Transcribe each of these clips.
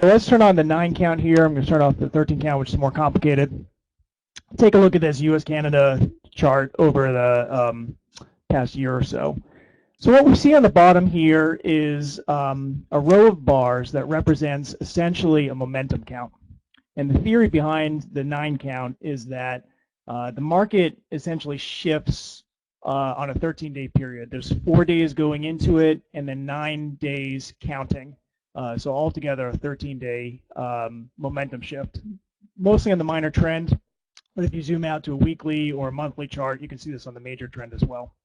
let's turn on the 9 count here. I'm going to start off the 13 count, which is more complicated. Take a look at this U.S.-Canada chart over the past year or so. So what we see on the bottom here is a row of bars that represents essentially a momentum count. And the theory behind the 9 count is that the market essentially shifts on a 13-day period. There's 4 days going into it and then 9 days counting. So altogether a 13-day momentum shift, mostly on the minor trend. But if you zoom out to a weekly or a monthly chart, you can see this on the major trend as well.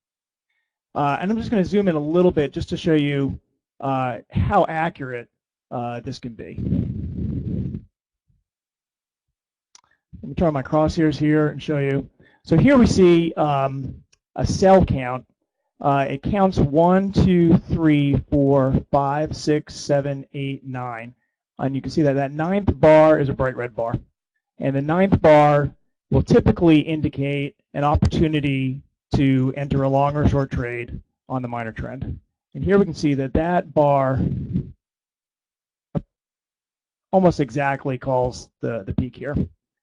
And I'm just going to zoom in a little bit just to show you how accurate this can be. Let me turn on my crosshairs here and show you. So here we see a cell count. It counts 1, 2, 3, 4, 5, 6, 7, 8, 9. And you can see that that 9th bar is a bright red bar. And the 9th bar will typically indicate an opportunity to enter a long or short trade on the minor trend. And here we can see that that bar almost exactly calls the peak here.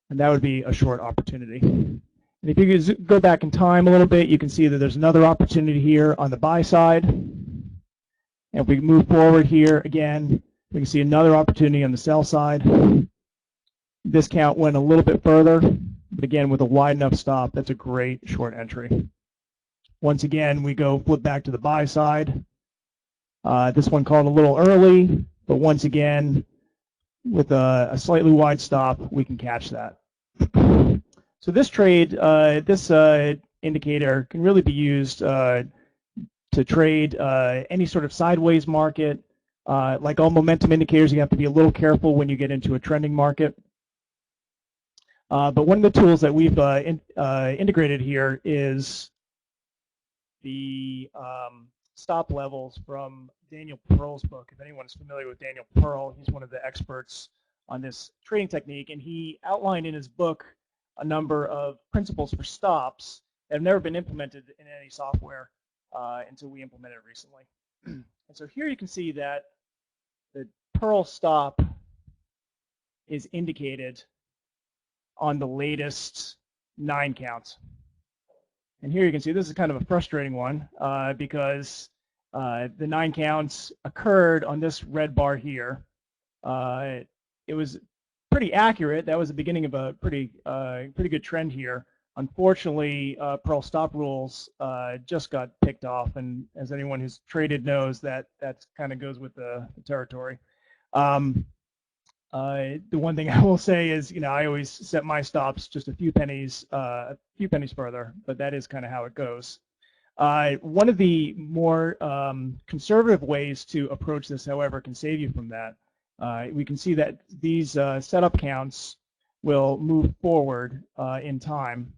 And that would be a short opportunity. And if you go back in time a little bit, you can see that there's another opportunity here on the buy side. And if we move forward here again, we can see another opportunity on the sell side. This count went a little bit further, but again, with a wide enough stop, that's a great short entry. Once again, we go flip back to the buy side. This one called a little early, but once again, with a slightly wide stop, we can catch that. So this trade, this indicator can really be used to trade any sort of sideways market. Like all momentum indicators, you have to be a little careful when you get into a trending market. But one of the tools that we've integrated here is the stop levels from Daniel Pearl's book. If anyone is familiar with Daniel Pearl, he's one of the experts on this trading technique, and he outlined in his book a number of principles for stops that have never been implemented in any software until we implemented it recently. And so here you can see that the Pearl stop is indicated on the latest 9 counts. And here you can see this is kind of a frustrating one because the 9 counts occurred on this red bar here. It was pretty accurate. That was the beginning of a pretty good trend here. Unfortunately, Pearl stop rules just got picked off, and as anyone who's traded knows, that kind of goes with the territory. The one thing I will say is, I always set my stops just a few pennies further, but that is kind of how it goes. One of the more conservative ways to approach this, however, can save you from that. We can see that these setup counts will move forward in time,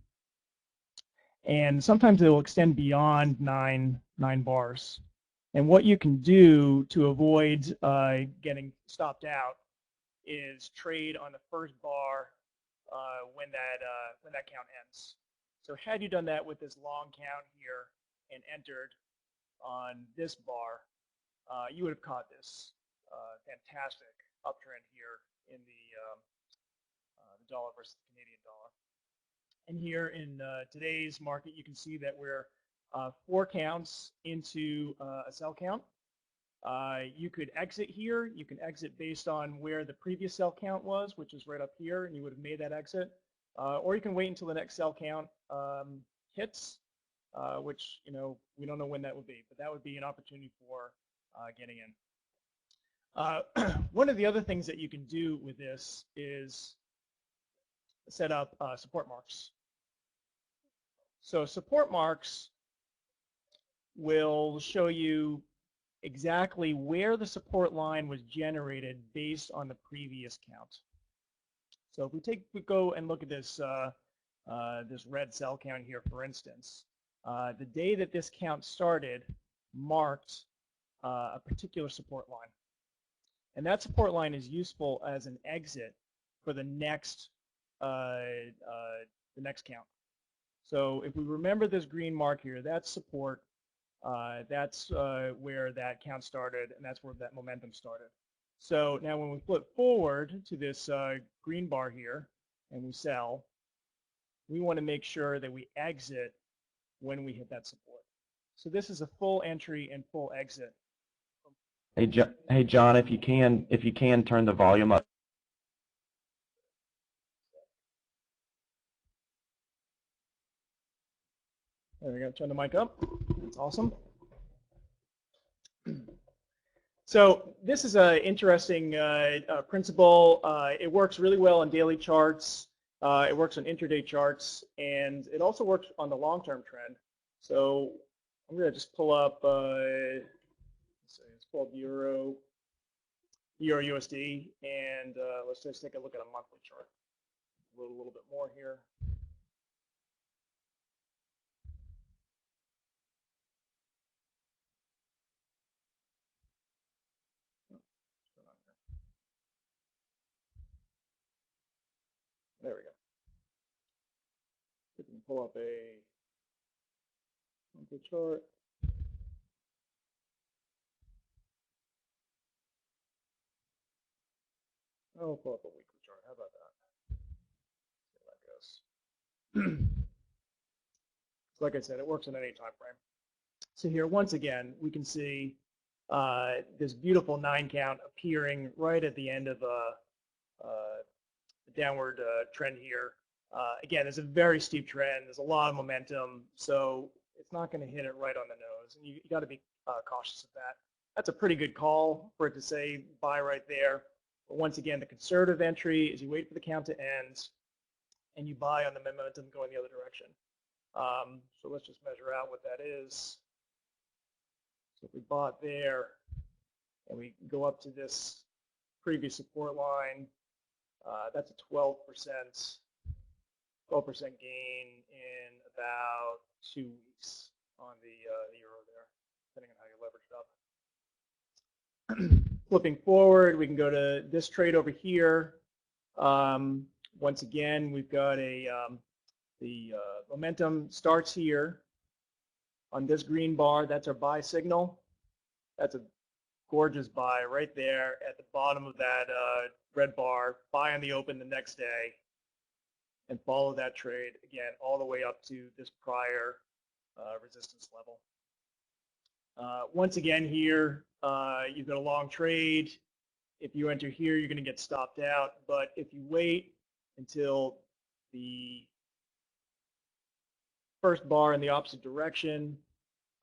and sometimes they will extend beyond nine bars. And what you can do to avoid getting stopped out is trade on the first bar when that count ends. So had you done that with this long count here and entered on this bar, you would have caught this fantastic uptrend here in the dollar versus the Canadian dollar. And here in today's market, you can see that we're 4 counts into a sell count. You could exit here. You can exit based on where the previous sell count was, which is right up here, and you would have made that exit. Or you can wait until the next sell count hits, which we don't know when that would be, but that would be an opportunity for getting in. One of the other things that you can do with this is set up support marks. So support marks will show you exactly where the support line was generated based on the previous count. So if we go and look at this this red cell count here, for instance, the day that this count started marked a particular support line, and that support line is useful as an exit for the next count. So if we remember this green mark here, that's support. That's where that count started, and that's where that momentum started. So now when we flip forward to this green bar here and we sell, we want to make sure that we exit when we hit that support. So this is a full entry and full exit. Hey, John, if you can turn the volume up. There we go. Turn the mic up. That's awesome. So this is an interesting principle. It works really well on daily charts. It works on intraday charts, and it also works on the long-term trend. So I'm going to just pull up, let's see, it's called Euro USD, and let's just take a look at a monthly chart. A little bit more here. There we go. We can pull up a monthly chart. I'll pull up a weekly chart. How about that? See how that goes. So like I said, it works in any time frame. So here, once again, we can see this beautiful 9 count appearing right at the end of the downward trend here. Again, there's a very steep trend. There's a lot of momentum, so it's not going to hit it right on the nose, and you got to be cautious of that. That's a pretty good call for it to say buy right there. But once again, the conservative entry is you wait for the count to end, and you buy on the momentum going the other direction. So let's just measure out what that is. So if we bought there, and we go up to this previous support line, that's a 12% gain in about 2 weeks on the euro there, depending on how you leverage it up. Flipping forward, we can go to this trade over here. Once again, we've got the momentum starts here on this green bar. That's our buy signal. That's a gorgeous buy right there at the bottom of that red bar. Buy on the open the next day and follow that trade again all the way up to this prior resistance level. Once again here, you've got a long trade. If you enter here, you're going to get stopped out. But if you wait until the first bar in the opposite direction,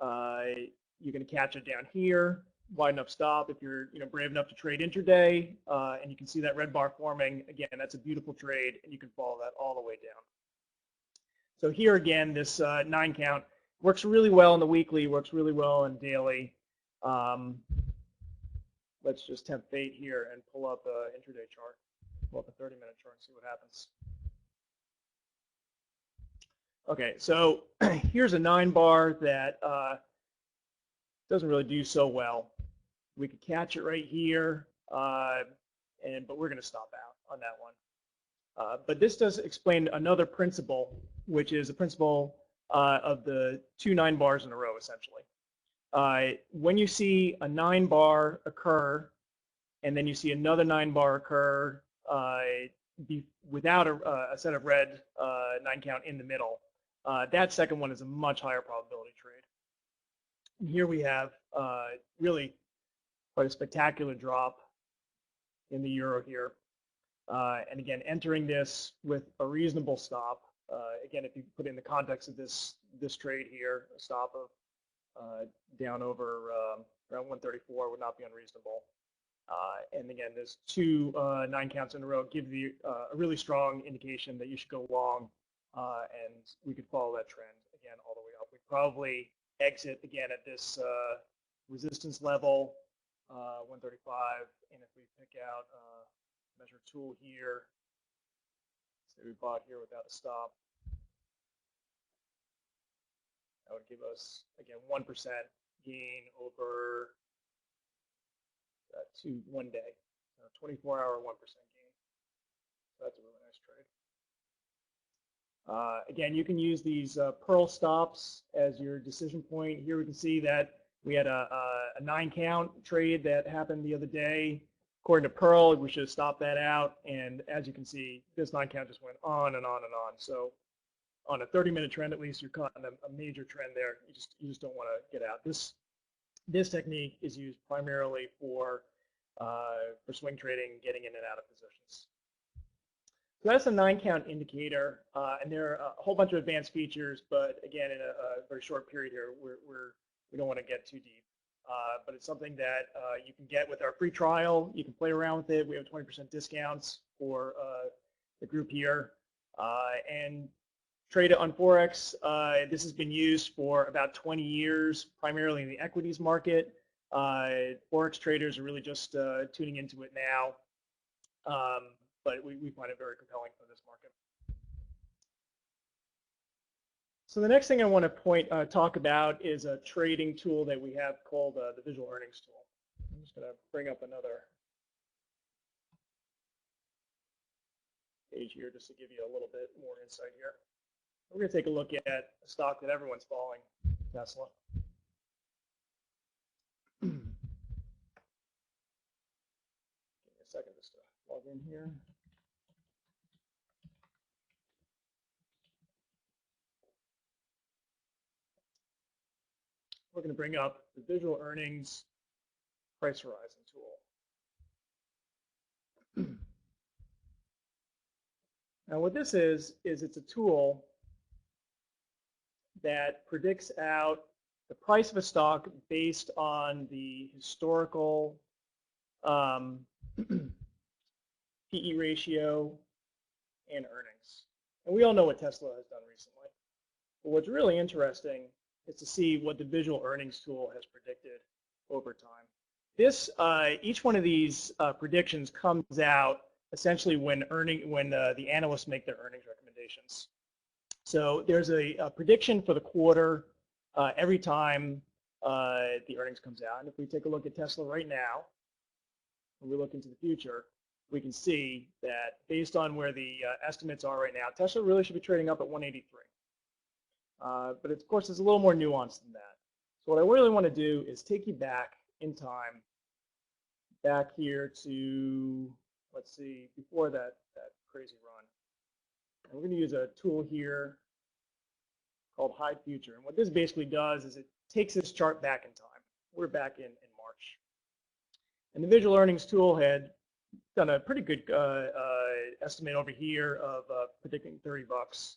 you're going to catch it down here. Wide enough stop if you're brave enough to trade intraday, and you can see that red bar forming. Again, that's a beautiful trade, and you can follow that all the way down. So here again, this 9 count works really well in the weekly, works really well in daily. Let's just tempt fate here and pull up an intraday chart, pull up a 30-minute chart and see what happens. Okay, so here's a 9 bar that doesn't really do so well. We could catch it right here, but we're going to stop out on that one. But this does explain another principle, which is a principle of the 2 9 bars in a row, essentially. When you see a 9 bar occur, and then you see another 9 bar occur without a set of red 9 count in the middle, that second one is a much higher probability trade. And here we have really quite a spectacular drop in the euro here. And again, entering this with a reasonable stop. Again, if you put it in the context of this trade here, a stop of down over around 134 would not be unreasonable. And again, there's 2 9 counts in a row give you a really strong indication that you should go long, and we could follow that trend again all the way up. We'd probably exit again at this resistance level, 135, and if we pick out measure tool here, say we bought here without a stop, that would give us again 1% gain over 1 day, 24-hour 1% gain. So that's a really nice trade. Again, you can use these Pearl stops as your decision point. Here we can see that we had a 9 count trade that happened the other day. According to Pearl, we should have stopped that out. And as you can see, this 9 count just went on and on and on. So on a 30-minute trend, at least, you're caught in a major trend there. You just don't want to get out. This technique is used primarily for swing trading, getting in and out of positions. So that's a 9 count indicator, and there are a whole bunch of advanced features, but again, in a very short period here, we don't want to get too deep. But it's something that you can get with our free trial. You can play around with it. We have 20% discounts for the group here. And trade it on Forex. This has been used for about 20 years, primarily in the equities market. Forex traders are really just tuning into it now. But we find it very compelling for this market. So the next thing I want to talk about is a trading tool that we have called the visual earnings tool. I'm just going to bring up another page here just to give you a little bit more insight here. We're going to take a look at a stock that everyone's following, Tesla. Give me a second just to log in here. We're going to bring up the visual earnings price horizon tool. Now what this is it's a tool that predicts out the price of a stock based on the historical PE ratio and earnings. And we all know what Tesla has done recently. But what's really interesting is to see what the visual earnings tool has predicted over time. Each one of these predictions comes out essentially when the analysts make their earnings recommendations. So there's a prediction for the quarter every time the earnings comes out. And if we take a look at Tesla right now, and we look into the future, we can see that based on where the estimates are right now, Tesla really should be trading up at 183. But of course, it's a little more nuanced than that. So what I really want to do is take you back in time, back here to, let's see, before that crazy run. And we're going to use a tool here called Hide Future. And what this basically does is it takes this chart back in time. We're back in March. And the visual earnings tool had done a pretty good estimate over here of predicting $30.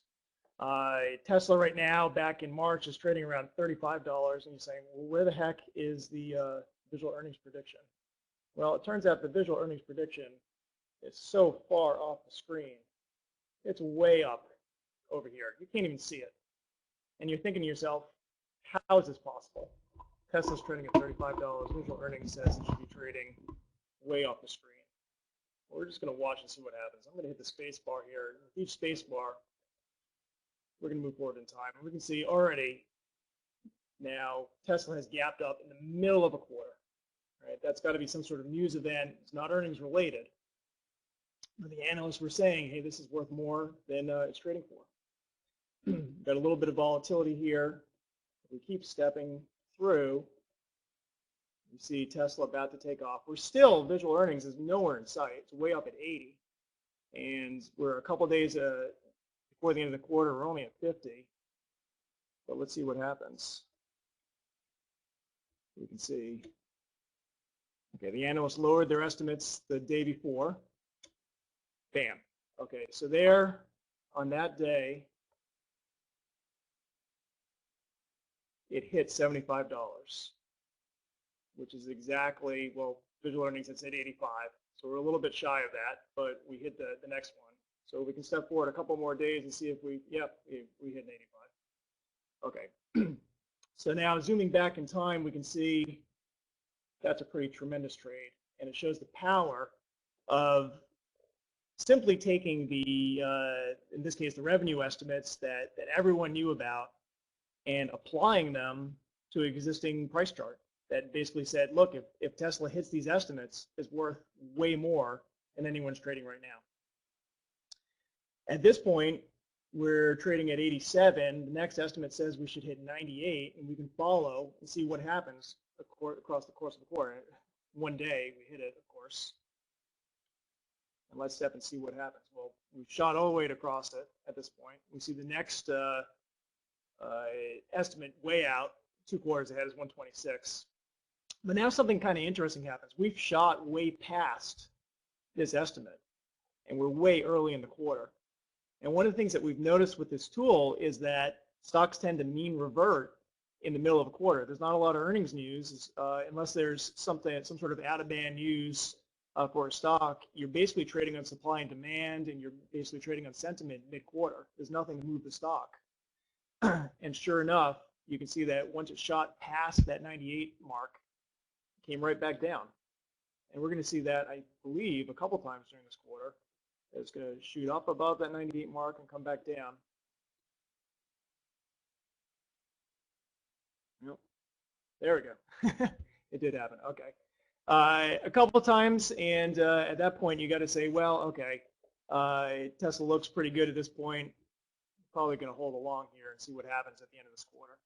Tesla right now, back in March, is trading around $35, and you're saying, well, where the heck is the visual earnings prediction? Well, it turns out the visual earnings prediction is so far off the screen. It's way up over here. You can't even see it. And you're thinking to yourself, how is this possible? Tesla's trading at $35. Visual earnings says it should be trading way off the screen. Well, we're just going to watch and see what happens. I'm going to hit the space bar here. With each space bar, we're going to move forward in time. And we can see already now Tesla has gapped up in the middle of a quarter. Right? That's got to be some sort of news event. It's not earnings related. But the analysts were saying, hey, this is worth more than it's trading for. Got a little bit of volatility here. If we keep stepping through, you see Tesla about to take off. We're still, visual earnings is nowhere in sight. It's way up at 80. And we're a couple days before the end of the quarter, we're only at 50. But let's see what happens. We can see, okay, the analysts lowered their estimates the day before. Bam. Okay, so there on that day, it hit $75, which is exactly, well, visual earnings had said 85. So we're a little bit shy of that, but we hit the next one. So we can step forward a couple more days and see if we hit an 85. Okay. So now zooming back in time, we can see that's a pretty tremendous trade. And it shows the power of simply taking the, in this case, the revenue estimates that everyone knew about and applying them to an existing price chart that basically said, look, if Tesla hits these estimates, it's worth way more than anyone's trading right now. At this point, we're trading at 87. The next estimate says we should hit 98, and we can follow and see what happens across the course of the quarter. One day, we hit it, of course. And let's step and see what happens. Well, we've shot all the way across it at this point. We see the next estimate way out, 2 quarters ahead is 126. But now something kind of interesting happens. We've shot way past this estimate, and we're way early in the quarter. And one of the things that we've noticed with this tool is that stocks tend to mean revert in the middle of a quarter. There's not a lot of earnings news unless there's some sort of out-of-band news for a stock. You're basically trading on supply and demand, and you're basically trading on sentiment mid-quarter. There's nothing to move the stock. And sure enough, you can see that once it shot past that 98 mark, it came right back down. And we're going to see that, I believe, a couple times during this quarter. It's going to shoot up above that 98 mark and come back down. Yep. There we go. It did happen. Okay. A couple of times, and at that point, you got to say, well, okay, Tesla looks pretty good at this point. Probably going to hold along here and see what happens at the end of this quarter.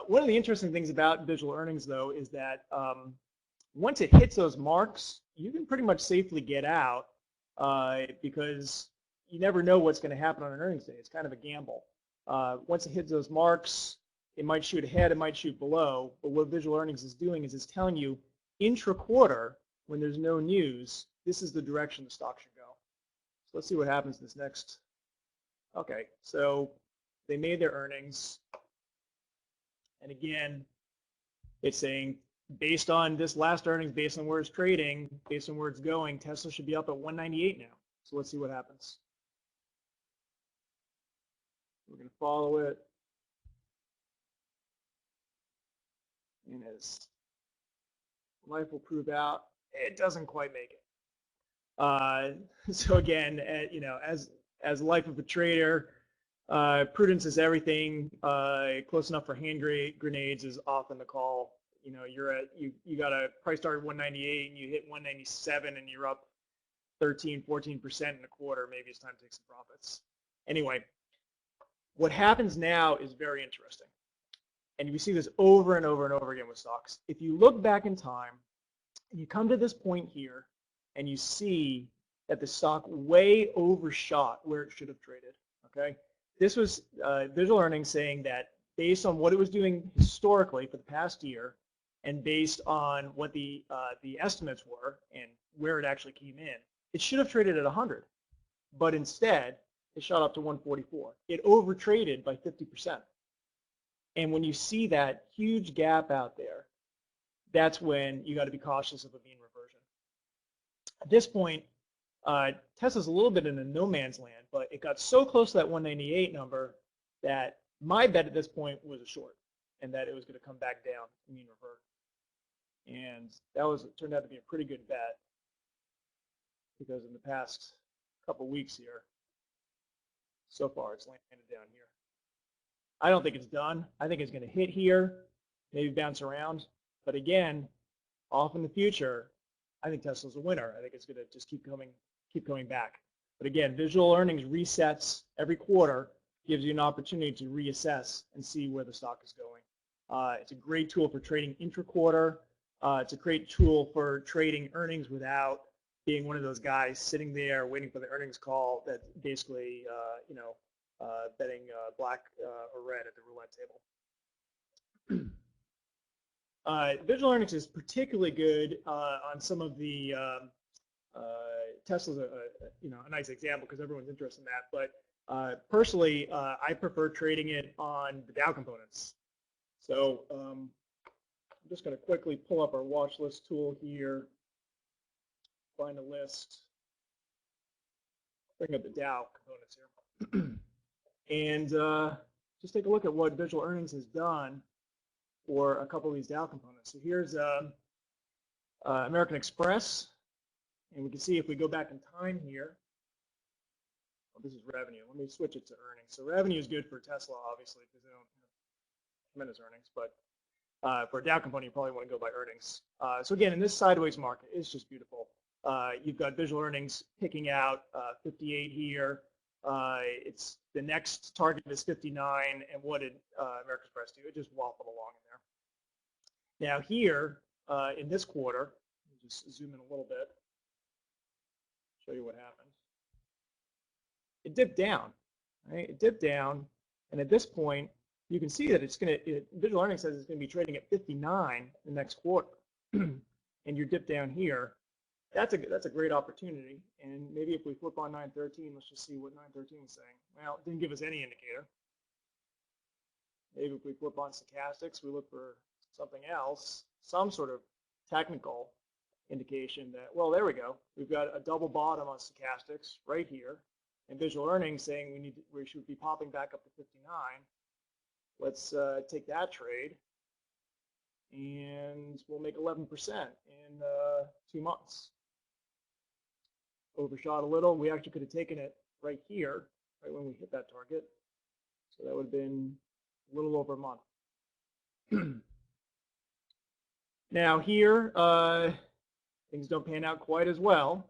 One of the interesting things about visual earnings, though, is that once it hits those marks, you can pretty much safely get out because you never know what's going to happen on an earnings day. It's kind of a gamble. Once it hits those marks, it might shoot ahead, it might shoot below, but what visual earnings is doing is it's telling you intra-quarter, when there's no news, this is the direction the stock should go. So let's see what happens this next. Okay, so they made their earnings, and again, it's saying based on this last earnings, based on where it's trading, based on where it's going, Tesla should be up at 198 now. So let's see what happens. We're going to follow it. And as life will prove out, it doesn't quite make it. So again, you know, as life of a trader, prudence is everything. Close enough for hand grenades is often the call. You know, you got a price target 198 and you hit 197 and you're up 13, 14% in a quarter. Maybe it's time to take some profits. Anyway, what happens now is very interesting. And we see this over and over and over again with stocks. If you look back in time, and you come to this point here, and you see that the stock way overshot where it should have traded. Okay, this was visual earnings saying that based on what it was doing historically for the past year, and based on what the estimates were and where it actually came in, it should have traded at 100, but instead it shot up to 144. It overtraded by 50%. And when you see that huge gap out there, that's when you got to be cautious of a mean reversion. At this point, Tesla's a little bit in a no man's land, but it got so close to that 198 number that my bet at this point was a short, and that it was going to come back down and mean revert. And that turned out to be a pretty good bet, because in the past couple weeks here, so far it's landed down here. I don't think it's done. I think it's going to hit here, maybe bounce around. But again, off in the future, I think Tesla's a winner. I think it's going to just keep coming back. But again, visual earnings resets every quarter, gives you an opportunity to reassess and see where the stock is going. It's a great tool for trading intra-quarter. It's a great tool for trading earnings without being one of those guys sitting there waiting for the earnings call that basically, you know, betting black or red at the roulette table. Visual earnings is particularly good on some of the Tesla's you know, a nice example because everyone's interested in that. But personally, I prefer trading it on the Dow components. So I'm just going to quickly pull up our watch list tool here, find a list, bring up the Dow components here. And just take a look at what visual earnings has done for a couple of these Dow components. So here's American Express, and we can see if we go back in time here. Well, this is revenue. Let me switch it to earnings. So revenue is good for Tesla, obviously, because they don't have tremendous earnings. But for a Dow component, you probably want to go by earnings. So again, in this sideways market, it's just beautiful. You've got visual earnings picking out 58 here. It's the next target is 59, and what did American Express do? It just waffled along in there. Now here in this quarter, just zoom in a little bit, show you what happened. It dipped down, right? It dipped down, and at this point, you can see that it's going to, visual earnings says it's going to be trading at 59 the next quarter, and you're dipped down here. That's a great opportunity, and maybe if we flip on 913, let's just see what 913 is saying. Well, it didn't give us any indicator. Maybe if we flip on stochastics, we look for something else, some sort of technical indication that, well, there we go. We've got a double bottom on stochastics right here, and visual earnings saying we should be popping back up to 59. Let's take that trade, and we'll make 11% in 2 months. Overshot a little. We actually could have taken it right here, right when we hit that target. So that would have been a little over a month. Now here, things don't pan out quite as well.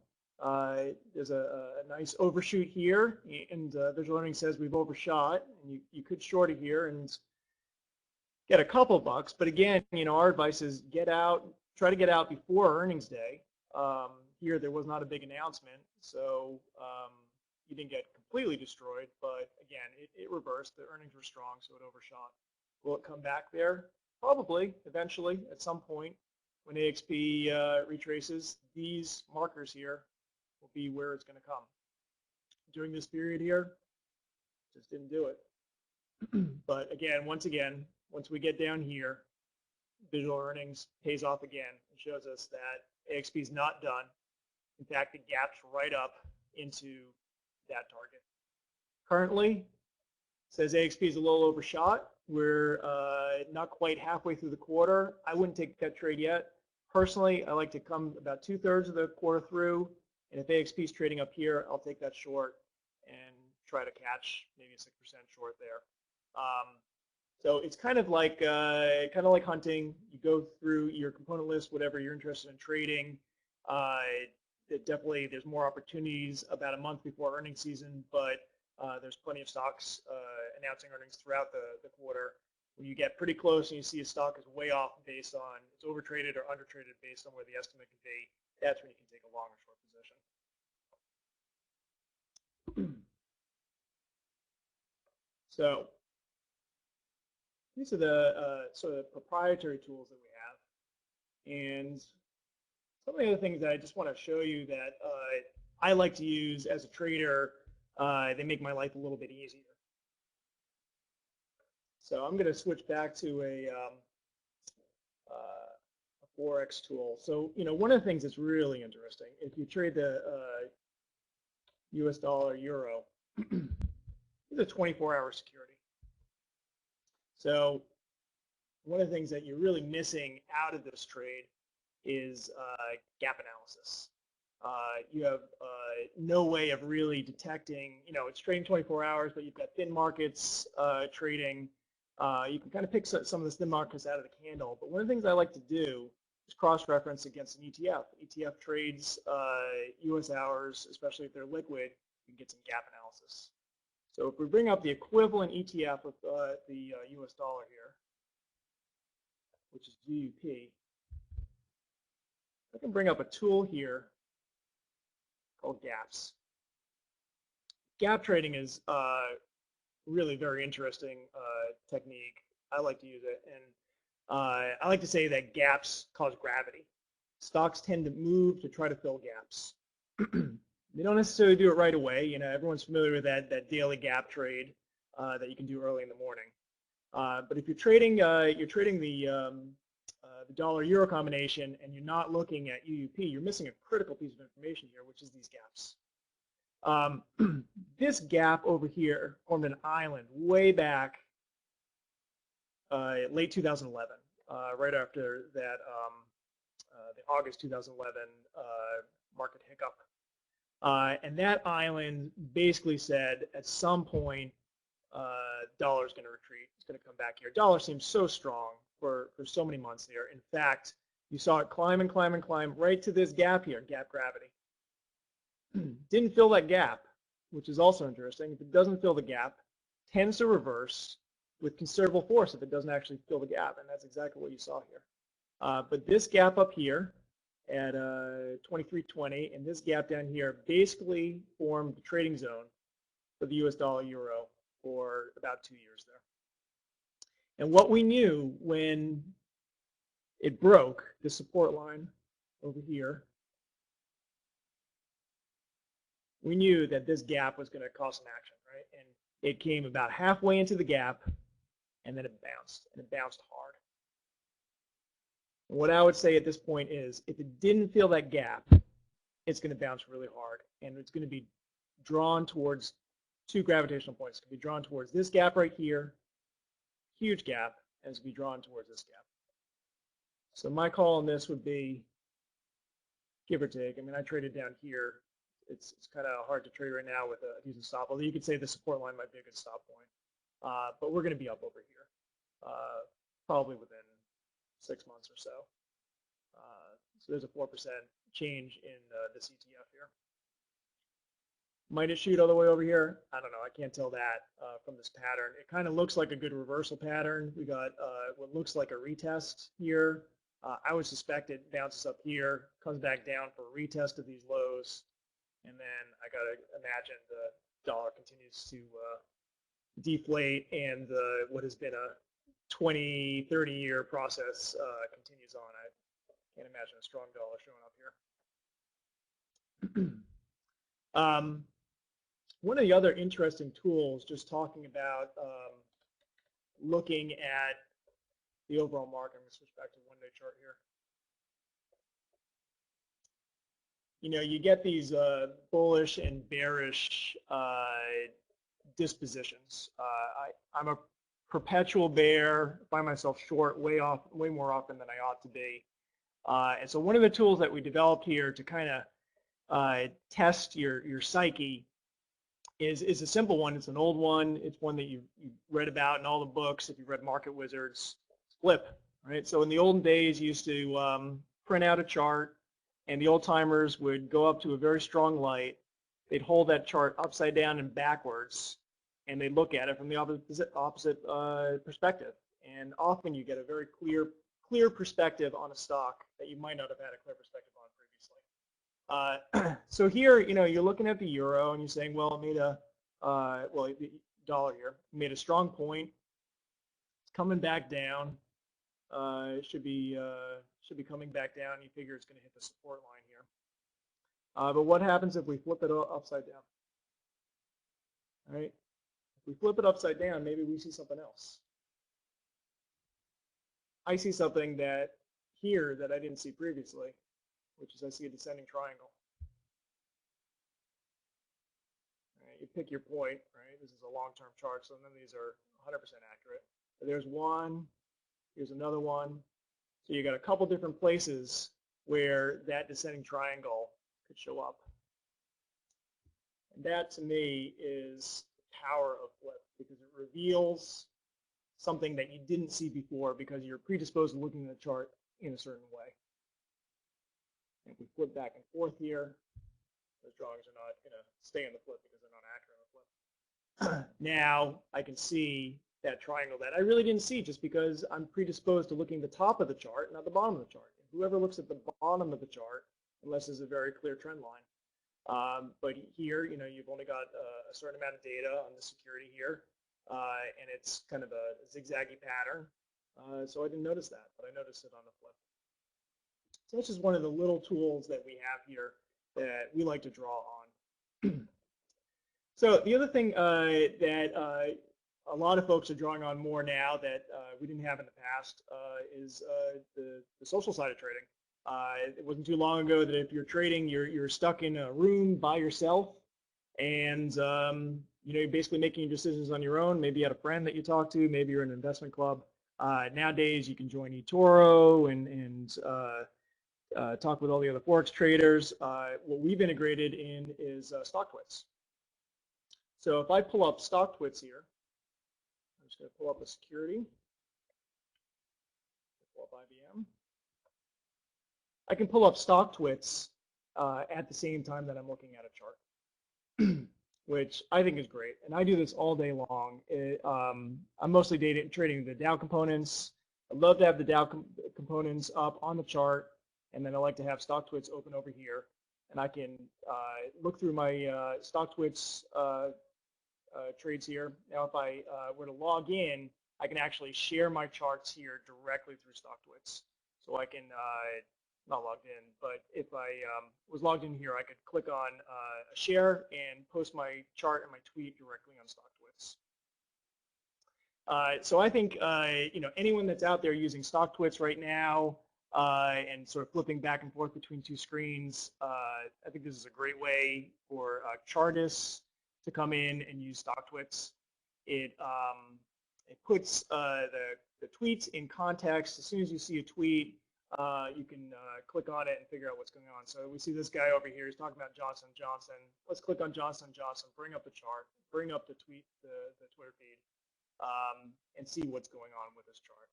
There's a nice overshoot here, and visual earnings says we've overshot, and you could short it here and get a couple bucks. But again, our advice is try to get out before earnings day. Here there was not a big announcement, so you didn't get completely destroyed, but again, it reversed. The earnings were strong, so it overshot. Will it come back there? Probably, eventually, at some point. When AXP retraces, these markers here will be where it's going to come. During this period here, just didn't do it. But again, once we get down here, visual earnings pays off again. It shows us that AXP is not done. In fact, it gaps right up into that target. Currently, says AXP is a little overshot. We're not quite halfway through the quarter. I wouldn't take that trade yet. Personally, I like to come about 2/3 of the quarter through, and if AXP is trading up here, I'll take that short and try to catch maybe a 6% short there. So it's kind of like hunting. You go through your component list, whatever you're interested in trading. Definitely, there's more opportunities about a month before earnings season, but there's plenty of stocks announcing earnings throughout the quarter. When you get pretty close and you see a stock is way off based on it's overtraded or undertraded based on where the estimate can be, that's when you can take a long or short position. So these are the sort of proprietary tools that we have, and some of the other things that I just want to show you that I like to use as a trader. They make my life a little bit easier. So I'm going to switch back to a Forex tool. So one of the things that's really interesting, if you trade the U.S. dollar euro, it's a 24-hour security. So one of the things that you're really missing out of this trade is gap analysis. You have no way of really detecting, it's trading 24 hours, but you've got thin markets trading. You can kind of pick some of the thin markets out of the candle. But one of the things I like to do is cross-reference against an ETF. ETF trades U.S. hours, especially if they're liquid. You can get some gap analysis. So if we bring up the equivalent ETF of the U.S. dollar here, which is GUP, I can bring up a tool here called gaps. Gap trading is really very interesting technique. I like to use it, and I like to say that gaps cause gravity. Stocks tend to move to try to fill gaps. They don't necessarily do it right away. Everyone's familiar with that daily gap trade that you can do early in the morning. But if you're trading the dollar-euro combination and you're not looking at UUP, you're missing a critical piece of information here, which is these gaps. This gap over here formed an island way back late 2011, right after that the August 2011 market hiccup. And that island basically said at some point dollar is going to retreat. It's going to come back here. Dollar seems so strong for so many months there. In fact, you saw it climb and climb and climb right to this gap here, gap gravity. Didn't fill that gap, which is also interesting. If it doesn't fill the gap, tends to reverse with considerable force if it doesn't actually fill the gap, and that's exactly what you saw here. But this gap up here at 23.20, and this gap down here basically formed the trading zone for the US dollar euro for about 2 years there. And what we knew when it broke the support line over here, we knew that this gap was going to cause some action, right? And it came about halfway into the gap, and then it bounced, and it bounced hard. And what I would say at this point is, if it didn't feel that gap, it's going to bounce really hard, and it's going to be drawn towards two gravitational points. It's going to be drawn towards this gap right here, huge gap, and it's going to be drawn towards this gap. So my call on this would be, give or take. I mean, I traded down here. It's kind of hard to trade right now with a decent stop, although you could say the support line might be a good stop point. But we're going to be up over here, probably within 6 months or so. So there's a 4% change in this ETF here. Might it shoot all the way over here? I don't know. I can't tell that from this pattern. It kind of looks like a good reversal pattern. We got what looks like a retest here. I would suspect it bounces up here, comes back down for a retest of these lows, and then I got to imagine the dollar continues to deflate, and what has been a 20, 30-year process continues on. I can't imagine a strong dollar showing up here. One of the other interesting tools, just talking about looking at the overall market. I'm going to switch back to one-day chart here. You know, you get these bullish and bearish dispositions. I'm a perpetual bear, find myself short way more often than I ought to be. And so one of the tools that we developed here to kind of test your psyche is a simple one. It's an old one. It's one that you've read about in all the books. If you've read Market Wizards, flip, right? So in the olden days, you used to print out a chart, and the old timers would go up to a very strong light. They'd hold that chart upside down and backwards, and they'd look at it from the opposite perspective. And often you get a very clear perspective on a stock that you might not have had a clear perspective on previously. So here, you know, you're looking at the euro, and you're saying, well, it made the dollar here made a strong point. It's coming back down. It should be coming back down. You figure it's going to hit the support line here. But what happens if we flip it upside down? All right. If we flip it upside down, maybe we see something else. I see something that here that I didn't see previously, which is I see a descending triangle. All right, you pick your point, right? This is a long-term chart, so none of these are 100% accurate. But there's one. Here's another one. So you got a couple different places where that descending triangle could show up. And that, to me, is the power of flip, because it reveals something that you didn't see before because you're predisposed to looking at the chart in a certain way. If we flip back and forth here, those drawings are not going to stay in the flip because they're not accurate on the flip. Now I can see that triangle that I really didn't see just because I'm predisposed to looking at the top of the chart, not the bottom of the chart. Whoever looks at the bottom of the chart, unless there's a very clear trend line. But here, you know, you've only got a certain amount of data on the security here, and it's kind of a zigzaggy pattern. So I didn't notice that, but I noticed it on the flip. So that's just one of the little tools that we have here that we like to draw on. So the other thing that a lot of folks are drawing on more now that we didn't have in the past is the social side of trading. It wasn't too long ago that if you're trading, you're stuck in a room by yourself, and you know, you're basically making decisions on your own. Maybe you had a friend that you talk to, maybe you're in an investment club. Nowadays, you can join eToro and talk with all the other forex traders. What we've integrated in is StockTwits. So if I pull up StockTwits here, I'm just going to pull up a security, pull up IBM. I can pull up StockTwits at the same time that I'm looking at a chart, which I think is great. And I do this all day long. I'm mostly trading the Dow components. I love to have the Dow components up on the chart. and then I like to have StockTwits open over here, and I can look through my StockTwits trades here. Now, if I were to log in, I can actually share my charts here directly through StockTwits. So I can, not logged in, but if I was logged in here, I could click on a share and post my chart and my tweet directly on StockTwits. So I think anyone that's out there using StockTwits right now and sort of flipping back and forth between two screens, I think this is a great way for chartists to come in and use StockTwits. It puts the tweets in context. As soon as you see a tweet, you can click on it and figure out what's going on. So we see this guy over here. He's talking about Johnson & Johnson. Let's click on Johnson & Johnson, bring up the chart, bring up the tweet, the Twitter feed, and see what's going on with this chart.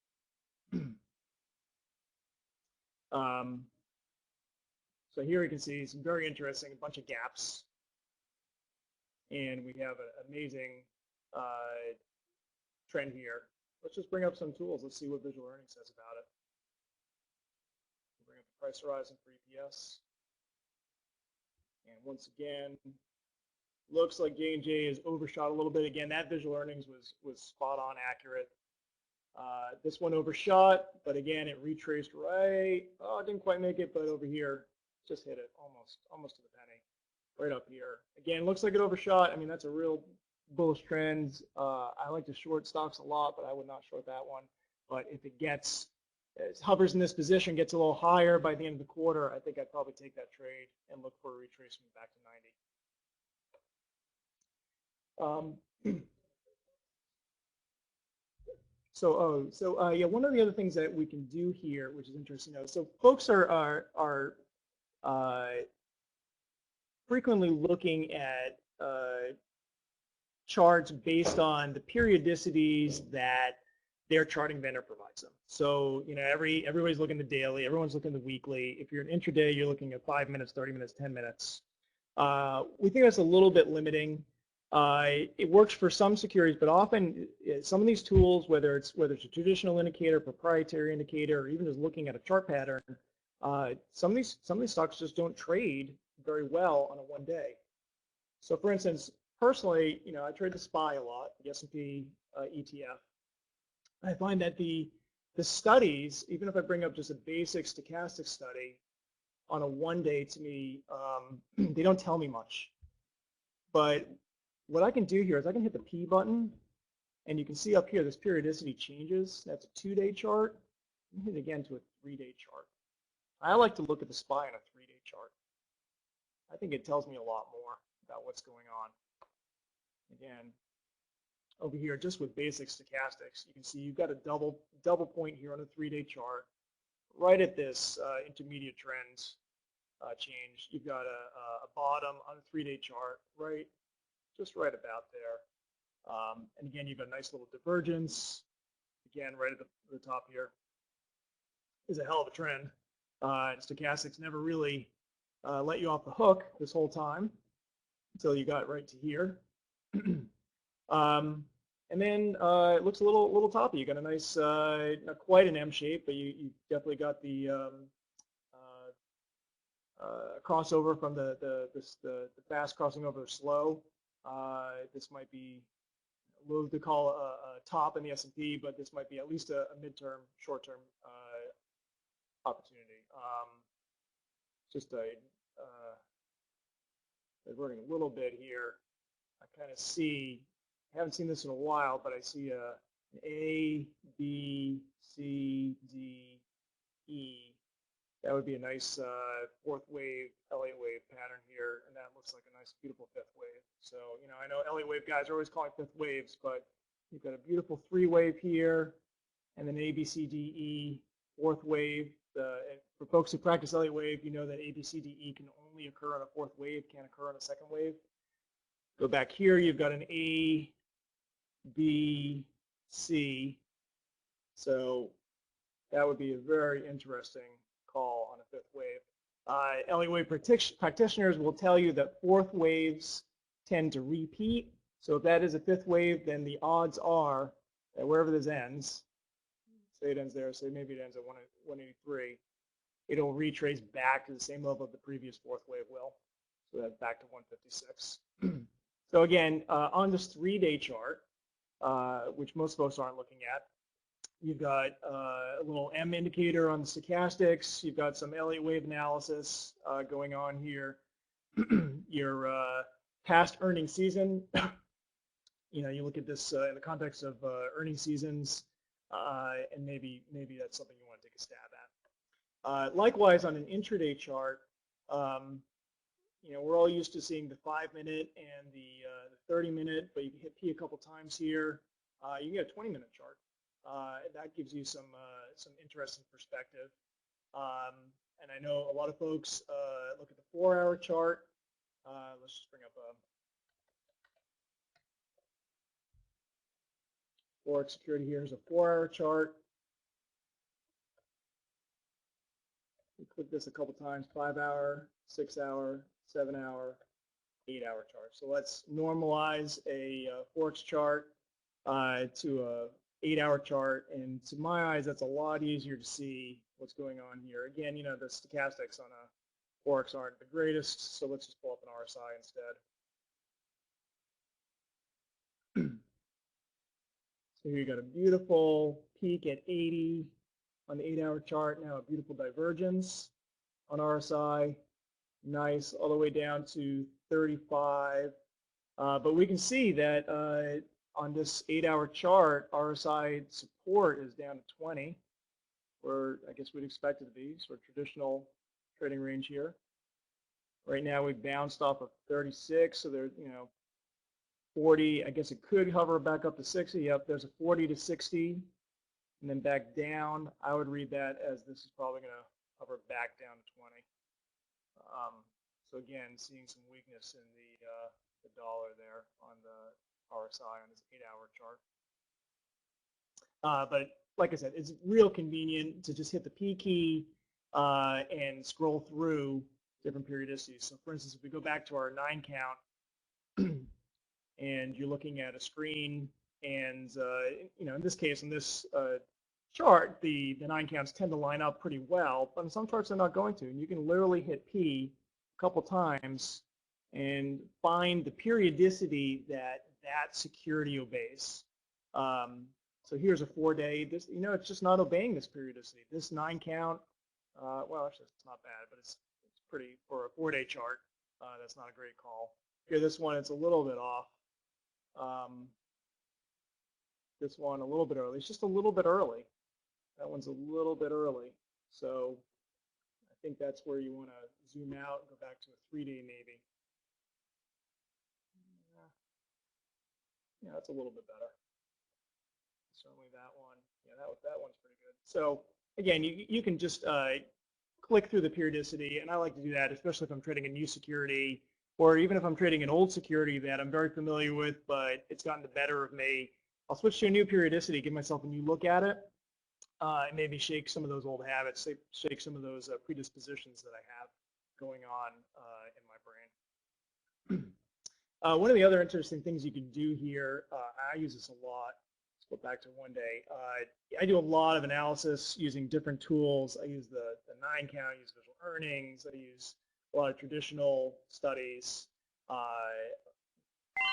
So here you can see some very interesting, a bunch of gaps. And we have an amazing trend here. Let's just bring up some tools. Let's see what visual earnings says about it. Bring up the price horizon for EPS. And once again, looks like J&J is overshot a little bit. Again, that visual earnings was spot on accurate. This one overshot, but again, it retraced right. Oh, it didn't quite make it, but over here, just hit it almost to the penny, right up here. Again, looks like it overshot. I mean, that's a real bullish trend. I like to short stocks a lot, but I would not short that one. But if it hovers in this position, gets a little higher by the end of the quarter, I think I'd probably take that trade and look for a retracement back to 90. Yeah, one of the other things that we can do here, which is interesting, so folks are frequently looking at charts based on the periodicities that their charting vendor provides them. So everybody's looking at the daily, everyone's looking at the weekly. If you're an intraday, you're looking at 5 minutes, 30 minutes, 10 minutes. We think that's a little bit limiting. It works for some securities, but often some of these tools, whether it's a traditional indicator, proprietary indicator, or even just looking at a chart pattern, some of these stocks just don't trade very well on a one day. So, for instance, personally, I trade the SPY a lot, the S&P ETF. I find that the studies, even if I bring up just a basic stochastic study on a one day, to me, they don't tell me much. But what I can do here is I can hit the P button, and you can see up here this periodicity changes. That's a 2-day chart. You hit it again to a 3-day chart. I like to look at the SPY on a 3-day chart. I think it tells me a lot more about what's going on. Again, over here, just with basic stochastics, you can see you've got a double point here on a 3-day chart. Right at this intermediate trend change, you've got a bottom on a 3-day chart, just right about there. And again, you've got a nice little divergence. Again, right at the top here is a hell of a trend. And stochastics never really let you off the hook this whole time until you got right to here. And then it looks a little toppy. You got a nice, not quite an M shape, but you definitely got the crossover from the fast crossing over the slow. This might be low to call a top in the S&P, but this might be at least a midterm, short-term opportunity. Just diverting a little bit here. I kind of see, I haven't seen this in a while, but I see an A, B, C, D, E. That would be a nice fourth wave, LA wave pattern here, and that looks like a nice, beautiful fifth wave. So, I know LA wave guys are always calling fifth waves, but you've got a beautiful 3-wave here, and then A, B, C, D, E, fourth wave. For folks who practice LA wave, you know that A, B, C, D, E can only occur on a fourth wave, can't occur on a second wave. Go back here, you've got an A, B, C. So that would be a very interesting call on a fifth wave. LA wave practitioners will tell you that fourth waves tend to repeat. So if that is a fifth wave, then the odds are that wherever this ends, say it ends there, say maybe it ends at 183, it'll retrace back to the same level of the previous fourth wave will. So that's back to 156. So again, on this 3-day chart, which most folks aren't looking at, you've got a little M indicator on the stochastics. You've got some Elliott wave analysis going on here. Your past earnings season, you look at this in the context of earnings seasons, and maybe that's something you want to take a stab at. Likewise, on an intraday chart, we're all used to seeing the 5-minute and the 30-minute, but you can hit P a couple times here. You can get a 20-minute chart. That gives you some interesting perspective. And I know a lot of folks look at the 4-hour chart. Let's just bring up a Forex security here. Here's a 4-hour chart. We click this a couple times: 5-hour, 6-hour, 7-hour, 8-hour chart. So let's normalize a Forex chart to a 8-hour chart, and to my eyes, that's a lot easier to see what's going on here. Again, the stochastics on a Forex aren't the greatest, so let's just pull up an RSI instead. So here you got a beautiful peak at 80 on the 8-hour chart. Now a beautiful divergence on RSI, nice, all the way down to 35. But we can see that on this 8-hour chart, RSI support is down to 20, where I guess we'd expect it to be, sort of traditional trading range here. Right now we've bounced off of 36, so there's 40. I guess it could hover back up to 60. Yep, there's a 40 to 60, and then back down. I would read that as this is probably going to hover back down to 20. So again, seeing some weakness in the dollar there on the RSI on this 8-hour chart. But like I said, it's real convenient to just hit the P key and scroll through different periodicities. So for instance, if we go back to our 9 count and you're looking at a screen, and in this case, in this chart, the 9 counts tend to line up pretty well, but in some charts they're not going to. And you can literally hit P a couple times and find the periodicity that security obeys. So here's a 4-day. This, it's just not obeying this periodicity. This 9 count, well, actually, it's not bad, but it's pretty for a 4-day chart. That's not a great call. Here, this one, it's a little bit off. This one a little bit early. It's just a little bit early. That one's a little bit early. So I think that's where you want to zoom out and go back to a 3-day maybe. Yeah, that's a little bit better. Certainly that one. Yeah, that one's pretty good. So again, you can just click through the periodicity, and I like to do that, especially if I'm trading a new security, or even if I'm trading an old security that I'm very familiar with, but it's gotten the better of me. I'll switch to a new periodicity, give myself a new look at it, and maybe shake some of those old habits, shake some of those predispositions that I have going on in my brain. One of the other interesting things you can do here, I use this a lot. Let's go back to 1 day. I do a lot of analysis using different tools. I use the 9 count, I use visual earnings, I use a lot of traditional studies.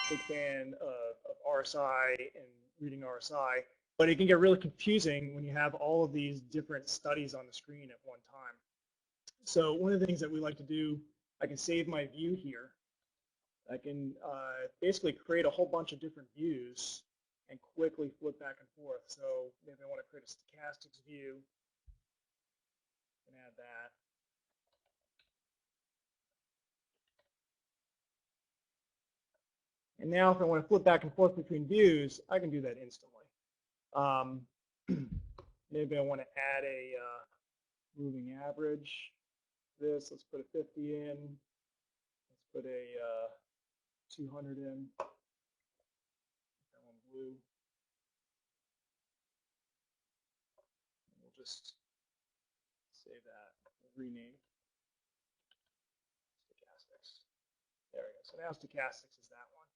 Big fan of RSI and reading RSI, but it can get really confusing when you have all of these different studies on the screen at one time. So one of the things that we like to do, I can save my view here. I can basically create a whole bunch of different views and quickly flip back and forth. So maybe I want to create a stochastics view and add that. And now if I want to flip back and forth between views, I can do that instantly. Maybe I want to add a moving average. Let's put a 50 in. Let's put a 200 in. That one blue. We'll just save that. Rename stochastics. There we go. So now stochastics is that one.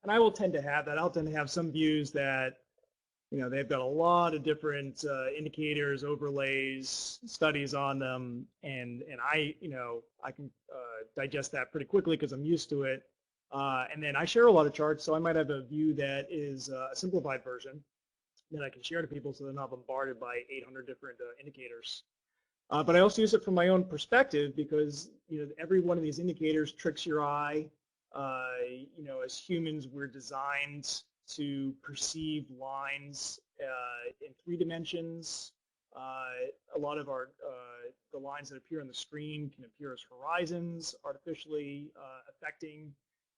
And I will tend to have that. I'll tend to have some views that they've got a lot of different indicators, overlays, studies on them, and I can digest that pretty quickly because I'm used to it. And then I share a lot of charts, so I might have a view that is a simplified version that I can share to people so they're not bombarded by 800 different indicators. But I also use it from my own perspective because every one of these indicators tricks your eye. As humans, we're designed to perceive lines in 3 dimensions. A lot of the lines that appear on the screen can appear as horizons, artificially affecting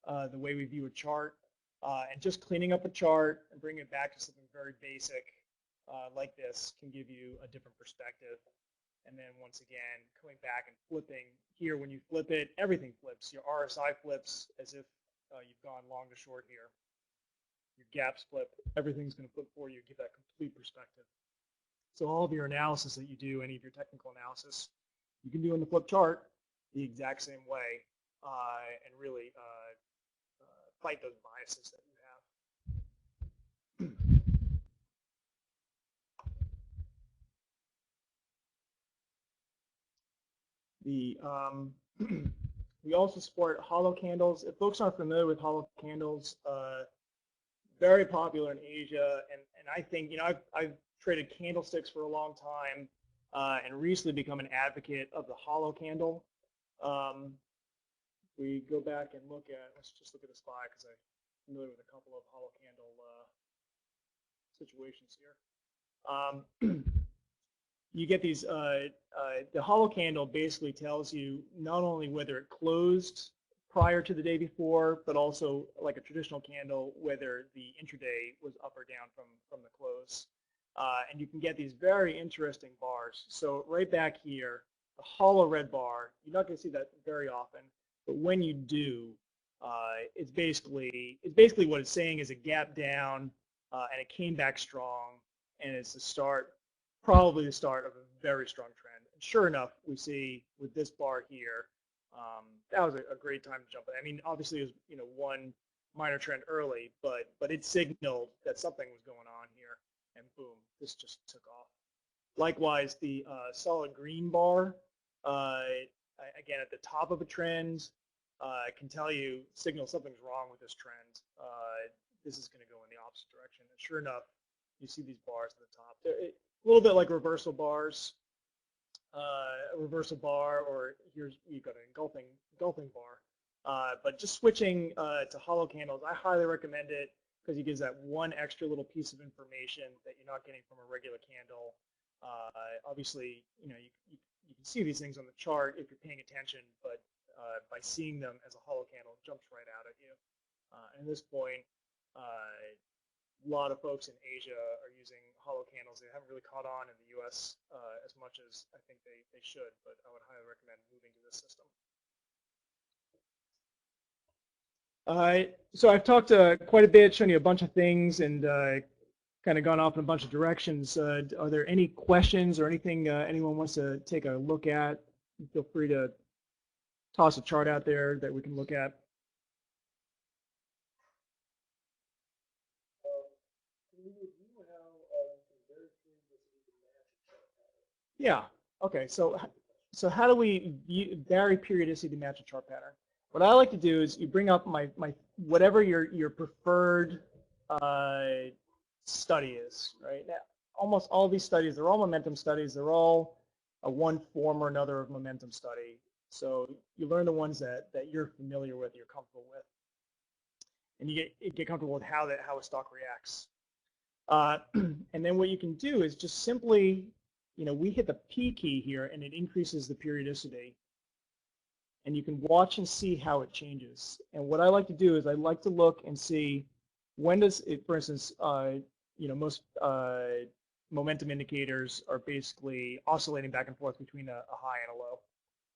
the way we view a chart. And just cleaning up a chart and bringing it back to something very basic like this can give you a different perspective. And then once again, coming back and flipping. Here, when you flip it, everything flips. Your RSI flips as if you've gone long to short here. Your gaps flip. Everything's going to flip for you, give that complete perspective. So all of your analysis that you do, any of your technical analysis, you can do in the flip chart the exact same way and really fight those biases that you have. We also support hollow candles. If folks aren't familiar with hollow candles, very popular in Asia, and I think I've traded candlesticks for a long time, and recently become an advocate of the hollow candle. We go back and let's just look at this slide because I'm familiar with a couple of hollow candle situations here. You get these, the hollow candle basically tells you not only whether it closed prior to the day before, but also like a traditional candle, whether the intraday was up or down from the close. And you can get these very interesting bars. So right back here, the hollow red bar, you're not going to see that very often, but when you do, it's basically what it's saying is a gap down, and it came back strong, and it's probably the start of a very strong trend. And sure enough, we see with this bar here, that was a great time to jump in. I mean, obviously it was one minor trend early, but it signaled that something was going on here, and boom, this just took off. Likewise, the solid green bar, again at the top of a trend, can tell you signal something's wrong with this trend. This is going to go in the opposite direction. And sure enough, you see these bars at the top. They're a little bit like reversal bars. A reversal bar, or you've got an engulfing bar. But just switching to hollow candles, I highly recommend it because it gives that one extra little piece of information that you're not getting from a regular candle. Obviously, you can see these things on the chart if you're paying attention, but by seeing them as a hollow candle, it jumps right out at you. And at this point, a lot of folks in Asia are using hollow candles. They haven't really caught on in the U.S. As much as I think they should, but I would highly recommend moving to this system. So I've talked quite a bit, shown you a bunch of things, and kind of gone off in a bunch of directions. Are there any questions or anything anyone wants to take a look at? Feel free to toss a chart out there that we can look at. Yeah. Okay. So how do we vary periodicity to match a chart pattern? What I like to do is you bring up my whatever your preferred study is, right? Now, almost all these studies, they're all momentum studies. They're all one form or another of momentum study. So you learn the ones that you're familiar with, you're comfortable with, and you get comfortable with how a stock reacts. And then what you can do is just simply, we hit the P key here, and it increases the periodicity. And you can watch and see how it changes. And what I like to do is I like to look and see when does it, for instance, most momentum indicators are basically oscillating back and forth between a high and a low,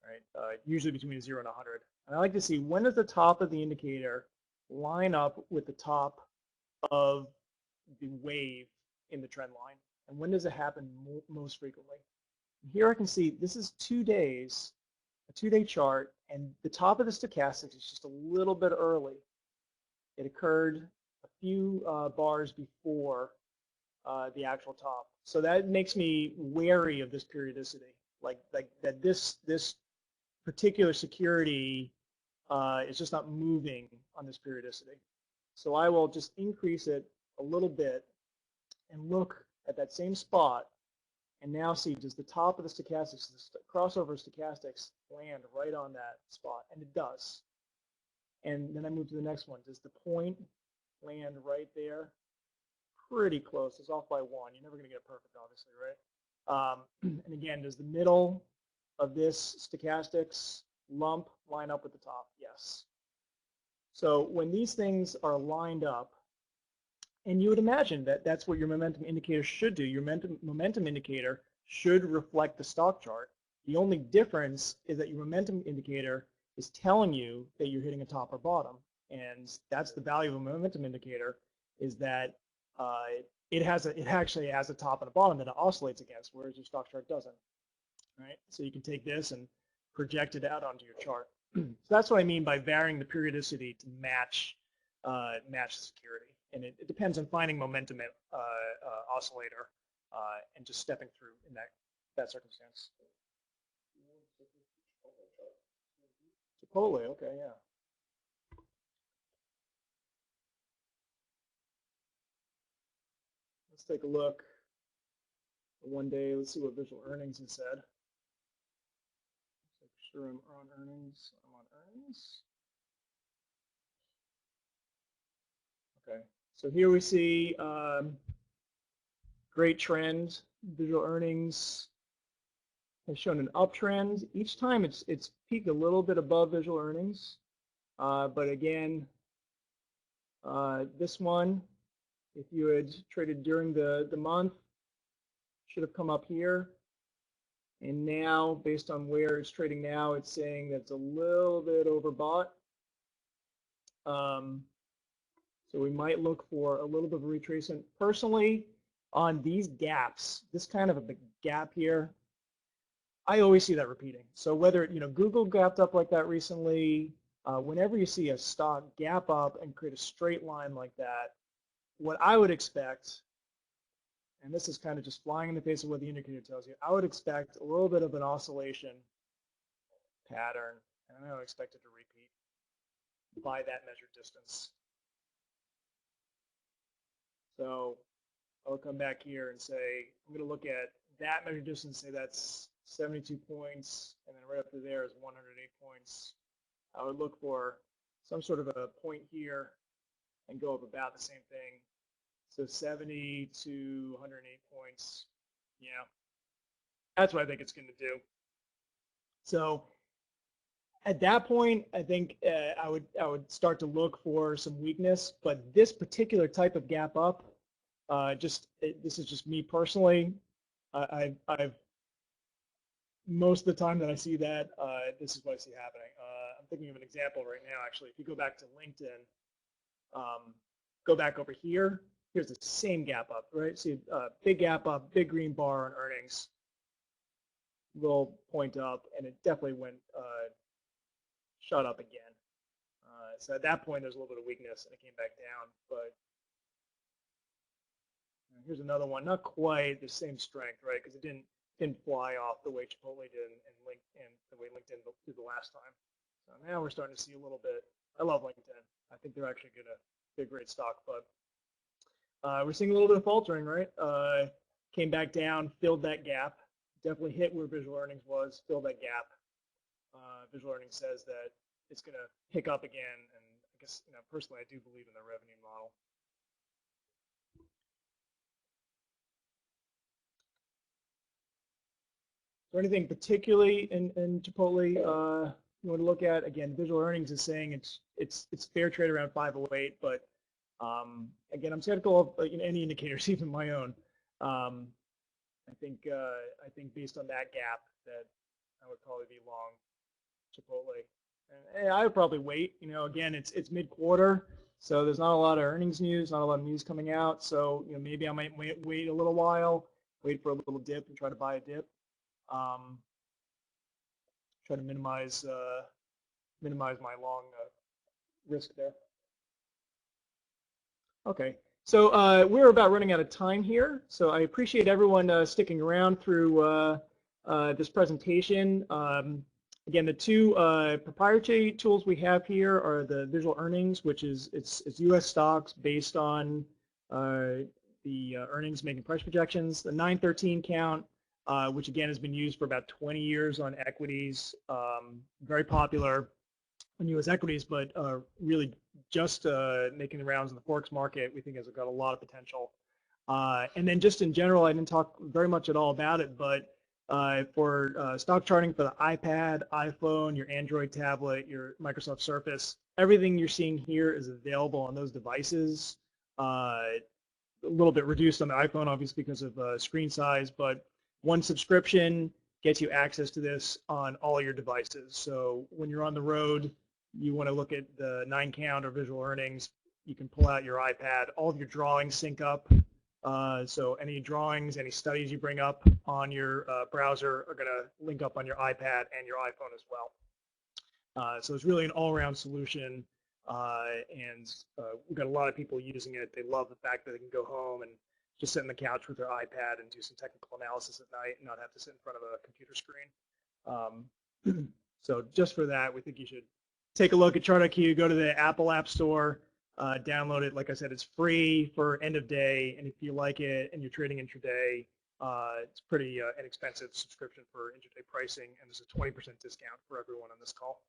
right? Usually between a 0 and 100. And I like to see when does the top of the indicator line up with the top of the wave in the trend line, and when does it happen most frequently? Here I can see this is 2 days, a 2-day chart, and the top of the stochastics is just a little bit early. It occurred a few bars before the actual top. So that makes me wary of this periodicity, like that this particular security is just not moving on this periodicity. So I will just increase it a little bit and look at that same spot and now see, does the top of the stochastics, the crossover stochastics, land right on that spot? And it does. And then I move to the next one. Does the point land right there? Pretty close. It's off by 1. You're never going to get it perfect, obviously, right? And again, does the middle of this stochastics lump line up with the top? Yes. So when these things are lined up, and you would imagine that that's what your momentum indicator should do. Your momentum indicator should reflect the stock chart. The only difference is that your momentum indicator is telling you that you're hitting a top or bottom. And that's the value of a momentum indicator, is that it actually has a top and a bottom that it oscillates against, whereas your stock chart doesn't. Right? So you can take this and project it out onto your chart. So that's what I mean by varying the periodicity to match match the security. And it depends on finding momentum oscillator and just stepping through in that circumstance. Chipotle, okay, yeah. Let's take a look. One day, let's see what visual earnings has said. Make sure I'm on earnings. I'm on earnings. Okay, so here we see great trend. Visual earnings has shown an uptrend. Each time it's peaked a little bit above visual earnings, but again, this one, if you had traded during the month, should have come up here. And now, based on where it's trading now, it's saying that's a little bit overbought. So we might look for a little bit of a retracement. Personally, on these gaps, this kind of a big gap here, I always see that repeating. So whether, Google gapped up like that recently, whenever you see a stock gap up and create a straight line like that, what I would expect, and this is kind of just flying in the face of what the indicator tells you, I would expect a little bit of an oscillation pattern, and I would expect it to repeat by that measured distance. So I'll come back here and say, I'm going to look at that measured distance, say that's 72 points, and then right up to there is 108 points. I would look for some sort of a point here and go up about the same thing. So 70 to 108 points, that's what I think it's going to do. So at that point, I think I would start to look for some weakness. But this particular type of gap up, this is just me personally. I've most of the time that I see that, this is what I see happening. I'm thinking of an example right now, actually. If you go back to LinkedIn, go back over here, here's the same gap up, right? See, big gap up, big green bar on earnings, little point up, and it definitely went, shot up again. So at that point, there's a little bit of weakness, and it came back down. But here's another one, not quite the same strength, right? Because it didn't fly off the way Chipotle did and the way LinkedIn did the last time. So now we're starting to see a little bit. I love LinkedIn. I think they're actually going to be a great stock, but we're seeing a little bit of faltering, right? Came back down, filled that gap, definitely hit where visual earnings was, filled that gap. Visual earnings says that it's going to pick up again, and I guess, personally, I do believe in the revenue model. Is there anything particularly in Chipotle you want to look at? Again, visual earnings is saying it's fair trade around 508, but again, I'm skeptical of any indicators, even my own. I think based on that gap that I would probably be long Chipotle, and I would probably wait. Again, it's mid-quarter, so there's not a lot of earnings news, not a lot of news coming out. So maybe I might wait a little while, wait for a little dip, and try to buy a dip. Try to minimize my long risk there. Okay, So we're about running out of time here. So I appreciate everyone sticking around through this presentation. Again, the two proprietary tools we have here are the visual earnings, which is it's U.S. stocks based on the earnings making price projections. The 913 count, which again has been used for about 20 years on equities, very popular on U.S. equities, but really just making the rounds in the forex market, we think has got a lot of potential. And then just in general, I didn't talk very much at all about it, but for stock charting for the iPad, iPhone, your Android tablet, your Microsoft Surface, everything you're seeing here is available on those devices. A little bit reduced on the iPhone, obviously, because of screen size, but one subscription gets you access to this on all your devices. So when you're on the road, you want to look at the 9 count or visual earnings, you can pull out your iPad. All of your drawings sync up. So any drawings, any studies you bring up on your browser are going to link up on your iPad and your iPhone as well. So it's really an all-around solution, and we've got a lot of people using it. They love the fact that they can go home and just sit on the couch with their iPad and do some technical analysis at night and not have to sit in front of a computer screen. So just for that, we think you should take a look at ChartIQ, go to the Apple App Store, download it. Like I said, it's free for end of day, and if you like it and you're trading intraday, it's pretty inexpensive subscription for intraday pricing, and there's a 20% discount for everyone on this call.